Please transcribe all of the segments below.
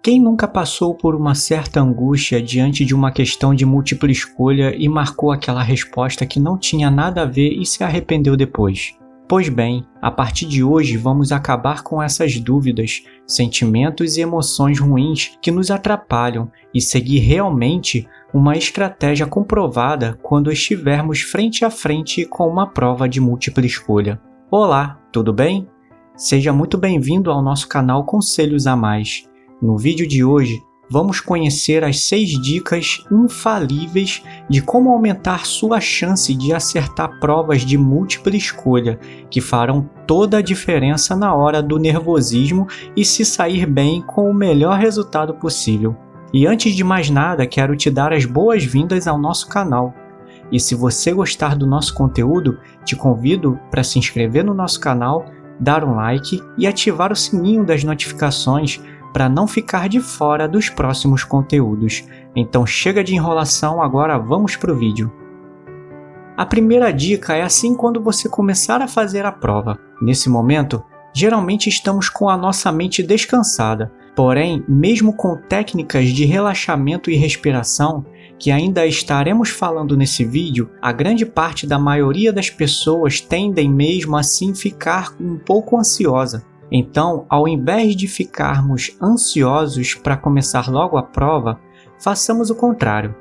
Quem nunca passou por uma certa angústia diante de uma questão de múltipla escolha e marcou aquela resposta que não tinha nada a ver e se arrependeu depois? Pois bem, a partir de hoje vamos acabar com essas dúvidas, sentimentos e emoções ruins que nos atrapalham e seguir realmente uma estratégia comprovada quando estivermos frente a frente com uma prova de múltipla escolha. Olá, tudo bem? Seja muito bem-vindo ao nosso canal Conselhos a Mais. No vídeo de hoje, vamos conhecer as 6 dicas infalíveis de como aumentar sua chance de acertar provas de múltipla escolha, que farão toda a diferença na hora do nervosismo e se sair bem com o melhor resultado possível. E antes de mais nada, quero te dar as boas-vindas ao nosso canal. E se você gostar do nosso conteúdo, te convido para se inscrever no nosso canal, dar um like e ativar o sininho das notificações para não ficar de fora dos próximos conteúdos. Então chega de enrolação, agora vamos para o vídeo. A primeira dica é assim quando você começar a fazer a prova. Nesse momento, geralmente estamos com a nossa mente descansada, porém, mesmo com técnicas de relaxamento e respiração, que ainda estaremos falando nesse vídeo, a grande parte da maioria das pessoas tendem mesmo assim ficar um pouco ansiosa. Então, ao invés de ficarmos ansiosos para começar logo a prova, façamos o contrário.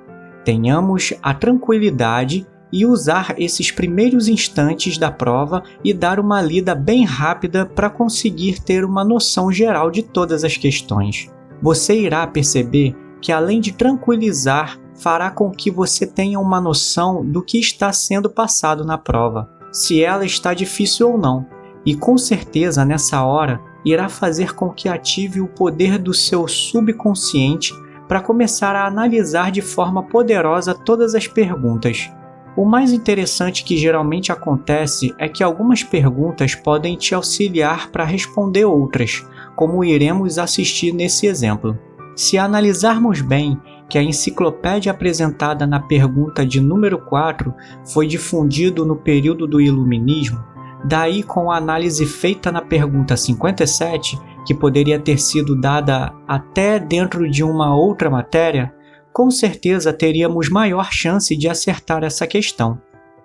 Tenhamos a tranquilidade e usar esses primeiros instantes da prova e dar uma lida bem rápida para conseguir ter uma noção geral de todas as questões. Você irá perceber que, além de tranquilizar, fará com que você tenha uma noção do que está sendo passado na prova, se ela está difícil ou não. E com certeza nessa hora irá fazer com que ative o poder do seu subconsciente para começar a analisar de forma poderosa todas as perguntas. O mais interessante que geralmente acontece é que algumas perguntas podem te auxiliar para responder outras, como iremos assistir nesse exemplo. Se analisarmos bem que a enciclopédia apresentada na pergunta de número 4 foi difundido no período do Iluminismo, daí, com a análise feita na pergunta 57, que poderia ter sido dada até dentro de uma outra matéria, com certeza teríamos maior chance de acertar essa questão.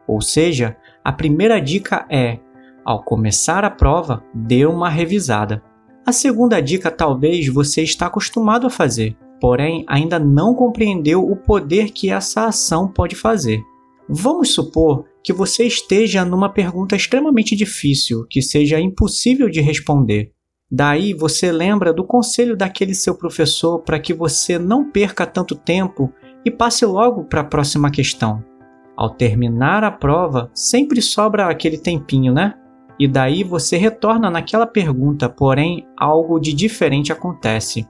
Ou seja, a primeira dica é, ao começar a prova, dê uma revisada. A segunda dica talvez você está acostumado a fazer, porém ainda não compreendeu o poder que essa ação pode fazer. Vamos supor que você esteja numa pergunta extremamente difícil, que seja impossível de responder. Daí você lembra do conselho daquele seu professor para que você não perca tanto tempo e passe logo para a próxima questão. Ao terminar a prova, sempre sobra aquele tempinho, né? E daí você retorna naquela pergunta, porém algo de diferente acontece.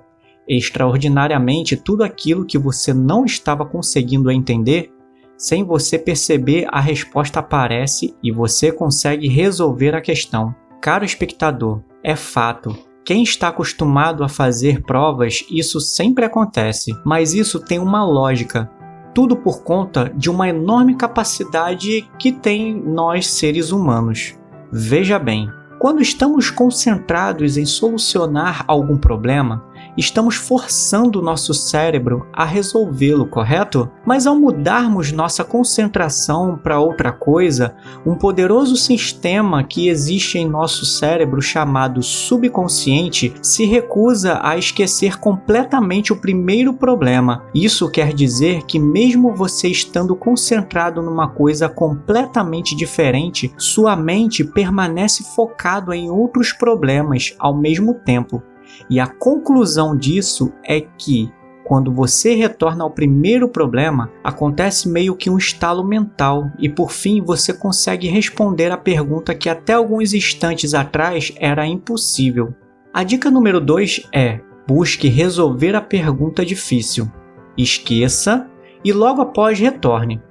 Extraordinariamente, tudo aquilo que você não estava conseguindo entender, sem você perceber, a resposta aparece e você consegue resolver a questão. Caro espectador, é fato. Quem está acostumado a fazer provas, isso sempre acontece, mas isso tem uma lógica. Tudo por conta de uma enorme capacidade que tem nós seres humanos. Veja bem, quando estamos concentrados em solucionar algum problema, estamos forçando o nosso cérebro a resolvê-lo, correto? Mas ao mudarmos nossa concentração para outra coisa, um poderoso sistema que existe em nosso cérebro chamado subconsciente se recusa a esquecer completamente o primeiro problema. Isso quer dizer que mesmo você estando concentrado numa coisa completamente diferente, sua mente permanece focado em outros problemas ao mesmo tempo. E a conclusão disso é que, quando você retorna ao primeiro problema, acontece meio que um estalo mental e, por fim, você consegue responder a pergunta que até alguns instantes atrás era impossível. A dica número 2 é: busque resolver a pergunta difícil. Esqueça e logo após retorne.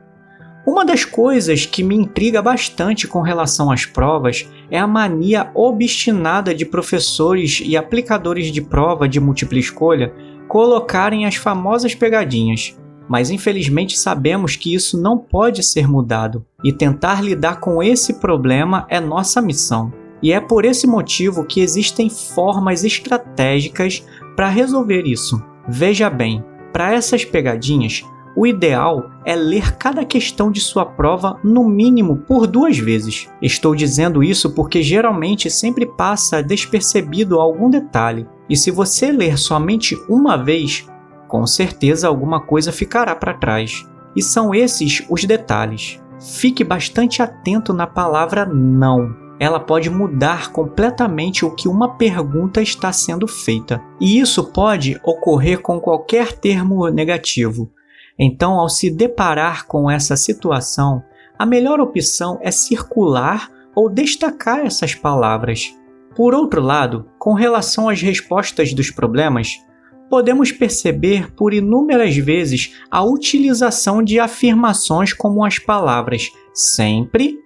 Uma das coisas que me intriga bastante com relação às provas é a mania obstinada de professores e aplicadores de prova de múltipla escolha colocarem as famosas pegadinhas. Mas infelizmente sabemos que isso não pode ser mudado, e tentar lidar com esse problema é nossa missão. E é por esse motivo que existem formas estratégicas para resolver isso. Veja bem, para essas pegadinhas, o ideal é ler cada questão de sua prova no mínimo por 2 vezes. Estou dizendo isso porque geralmente sempre passa despercebido algum detalhe, e se você ler somente uma vez, com certeza alguma coisa ficará para trás. E são esses os detalhes. Fique bastante atento na palavra não. Ela pode mudar completamente o que uma pergunta está sendo feita. E isso pode ocorrer com qualquer termo negativo. Então, ao se deparar com essa situação, a melhor opção é circular ou destacar essas palavras. Por outro lado, com relação às respostas dos problemas, podemos perceber por inúmeras vezes a utilização de afirmações como as palavras sempre,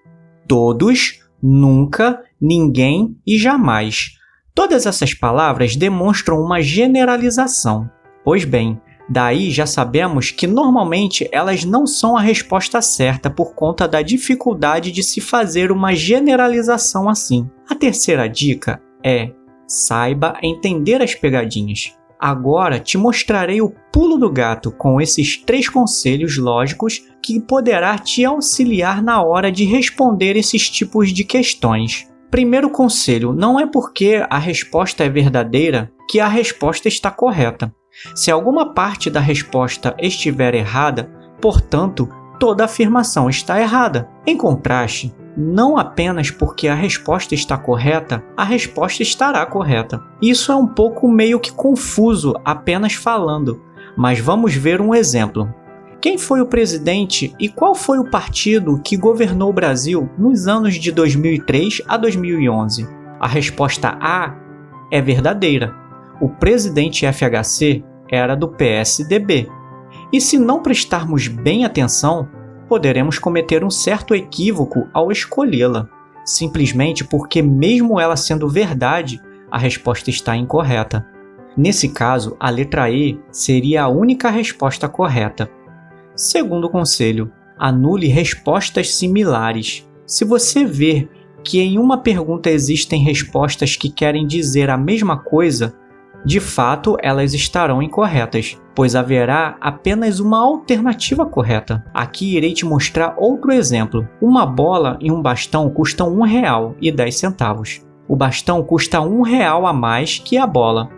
todos, nunca, ninguém e jamais. Todas essas palavras demonstram uma generalização. Pois bem, daí já sabemos que normalmente elas não são a resposta certa por conta da dificuldade de se fazer uma generalização assim. A terceira dica é: saiba entender as pegadinhas. Agora te mostrarei o pulo do gato com esses 3 conselhos lógicos que poderá te auxiliar na hora de responder esses tipos de questões. Primeiro conselho: não é porque a resposta é verdadeira que a resposta está correta. Se alguma parte da resposta estiver errada, portanto, toda afirmação está errada. Em contraste, não apenas porque a resposta está correta, a resposta estará correta. Isso é um pouco meio que confuso apenas falando, mas vamos ver um exemplo. Quem foi o presidente e qual foi o partido que governou o Brasil nos anos de 2003 a 2011? A resposta A é verdadeira. O presidente FHC era do PSDB. E se não prestarmos bem atenção, poderemos cometer um certo equívoco ao escolhê-la, simplesmente porque, mesmo ela sendo verdade, a resposta está incorreta. Nesse caso, a letra E seria a única resposta correta. Segundo conselho: anule respostas similares. Se você ver que em uma pergunta existem respostas que querem dizer a mesma coisa, de fato elas estarão incorretas, pois haverá apenas uma alternativa correta. Aqui irei te mostrar outro exemplo. Uma bola e um bastão custam R$1,10. O bastão custa R$1 a mais que a bola.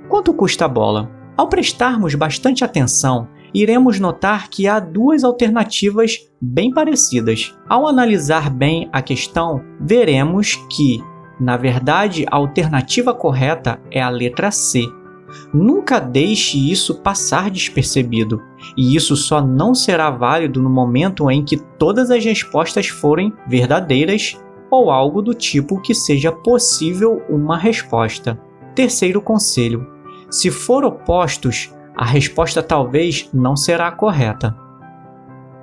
Quanto custa a bola? Ao prestarmos bastante atenção, iremos notar que há 2 alternativas bem parecidas. Ao analisar bem a questão, veremos que, na verdade, a alternativa correta é a letra C. Nunca deixe isso passar despercebido, e isso só não será válido no momento em que todas as respostas forem verdadeiras ou algo do tipo que seja possível uma resposta. Terceiro conselho: se for opostos, a resposta talvez não será correta.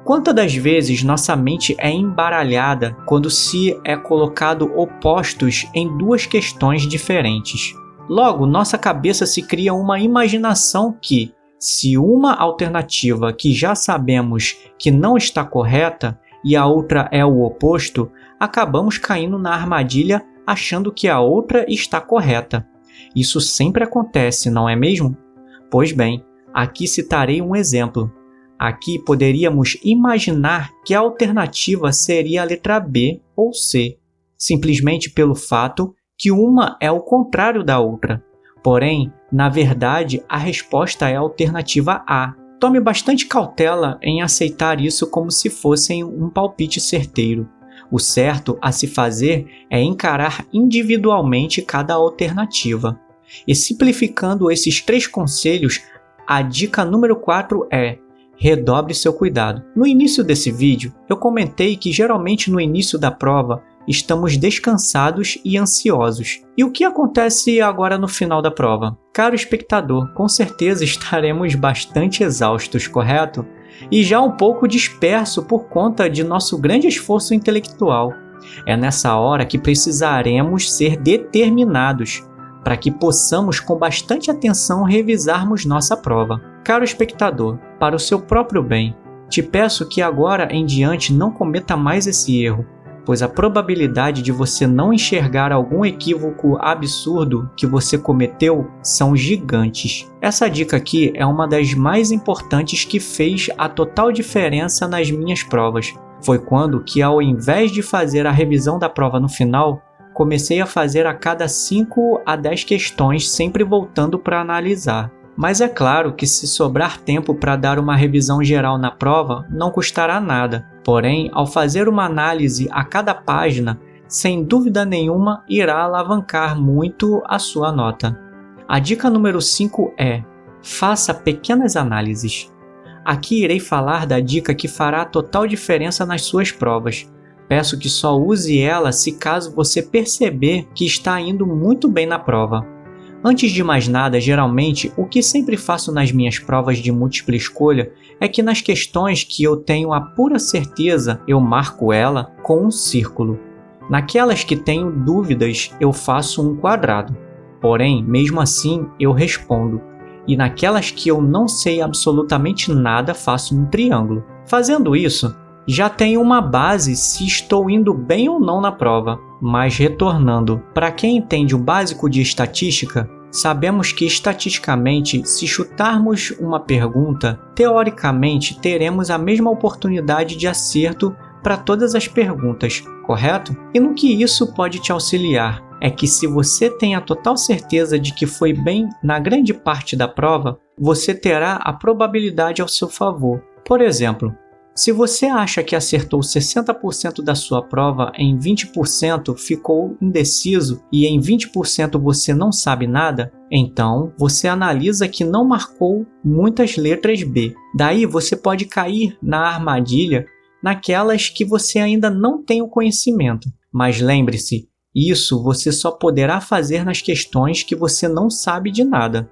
Quantas das vezes nossa mente é embaralhada quando se é colocado opostos em 2 questões diferentes? Logo, nossa cabeça se cria uma imaginação que, se uma alternativa que já sabemos que não está correta e a outra é o oposto, acabamos caindo na armadilha achando que a outra está correta. Isso sempre acontece, não é mesmo? Pois bem, aqui citarei um exemplo. Aqui poderíamos imaginar que a alternativa seria a letra B ou C, simplesmente pelo fato que uma é o contrário da outra. Porém, na verdade, a resposta é a alternativa A. Tome bastante cautela em aceitar isso como se fosse um palpite certeiro. O certo a se fazer é encarar individualmente cada alternativa. E simplificando esses 3 conselhos, a dica número 4 é: redobre seu cuidado. No início desse vídeo, eu comentei que geralmente no início da prova estamos descansados e ansiosos. E o que acontece agora no final da prova? Caro espectador, com certeza estaremos bastante exaustos, correto? E já um pouco disperso por conta de nosso grande esforço intelectual. É nessa hora que precisaremos ser determinados, para que possamos com bastante atenção revisarmos nossa prova. Caro espectador, para o seu próprio bem, te peço que agora em diante não cometa mais esse erro, pois a probabilidade de você não enxergar algum equívoco absurdo que você cometeu são gigantes. Essa dica aqui é uma das mais importantes que fez a total diferença nas minhas provas. Foi quando que, ao invés de fazer a revisão da prova no final, comecei a fazer a cada 5 a 10 questões, sempre voltando para analisar. Mas é claro que se sobrar tempo para dar uma revisão geral na prova, não custará nada. Porém, ao fazer uma análise a cada página, sem dúvida nenhuma irá alavancar muito a sua nota. A dica número 5 é: faça pequenas análises. Aqui irei falar da dica que fará total diferença nas suas provas. Peço que só use ela se caso você perceber que está indo muito bem na prova. Antes de mais nada, geralmente, o que sempre faço nas minhas provas de múltipla escolha é que nas questões que eu tenho a pura certeza, eu marco ela com um círculo. Naquelas que tenho dúvidas, eu faço um quadrado. Porém, mesmo assim, eu respondo. E naquelas que eu não sei absolutamente nada, faço um triângulo. Fazendo isso, já tenho uma base se estou indo bem ou não na prova. Mas retornando, para quem entende o básico de estatística, sabemos que estatisticamente, se chutarmos uma pergunta, teoricamente teremos a mesma oportunidade de acerto para todas as perguntas, correto? E no que isso pode te auxiliar é que, se você tem a total certeza de que foi bem na grande parte da prova, você terá a probabilidade ao seu favor. Por exemplo, se você acha que acertou 60% da sua prova, em 20% ficou indeciso e em 20% você não sabe nada, então você analisa que não marcou muitas letras B. Daí você pode cair na armadilha naquelas que você ainda não tem o conhecimento. Mas lembre-se, isso você só poderá fazer nas questões que você não sabe de nada.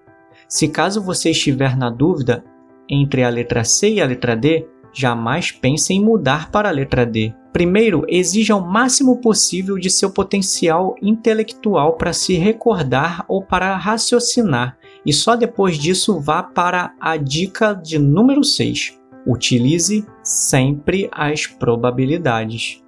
Se caso você estiver na dúvida entre a letra C e a letra D, jamais pense em mudar para a letra D. Primeiro, exija o máximo possível de seu potencial intelectual para se recordar ou para raciocinar, e só depois disso vá para a dica de número 6. Utilize sempre as probabilidades.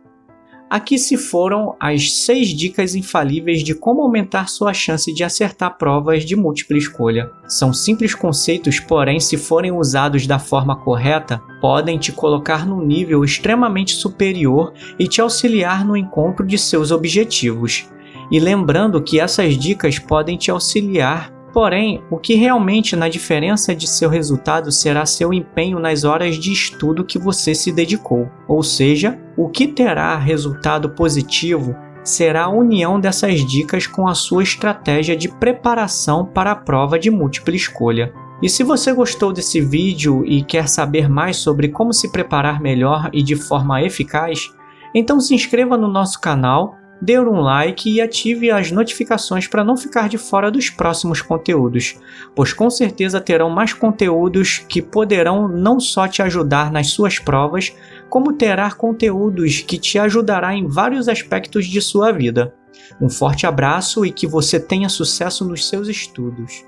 Aqui se foram as 6 dicas infalíveis de como aumentar sua chance de acertar provas de múltipla escolha. São simples conceitos, porém, se forem usados da forma correta, podem te colocar num nível extremamente superior e te auxiliar no encontro de seus objetivos. E lembrando que essas dicas podem te auxiliar, porém, o que realmente na diferença de seu resultado será seu empenho nas horas de estudo que você se dedicou. Ou seja, o que terá resultado positivo será a união dessas dicas com a sua estratégia de preparação para a prova de múltipla escolha. E se você gostou desse vídeo e quer saber mais sobre como se preparar melhor e de forma eficaz, então se inscreva no nosso canal, dê um like e ative as notificações para não ficar de fora dos próximos conteúdos, pois com certeza terão mais conteúdos que poderão não só te ajudar nas suas provas, como terá conteúdos que te ajudará em vários aspectos de sua vida. Um forte abraço e que você tenha sucesso nos seus estudos.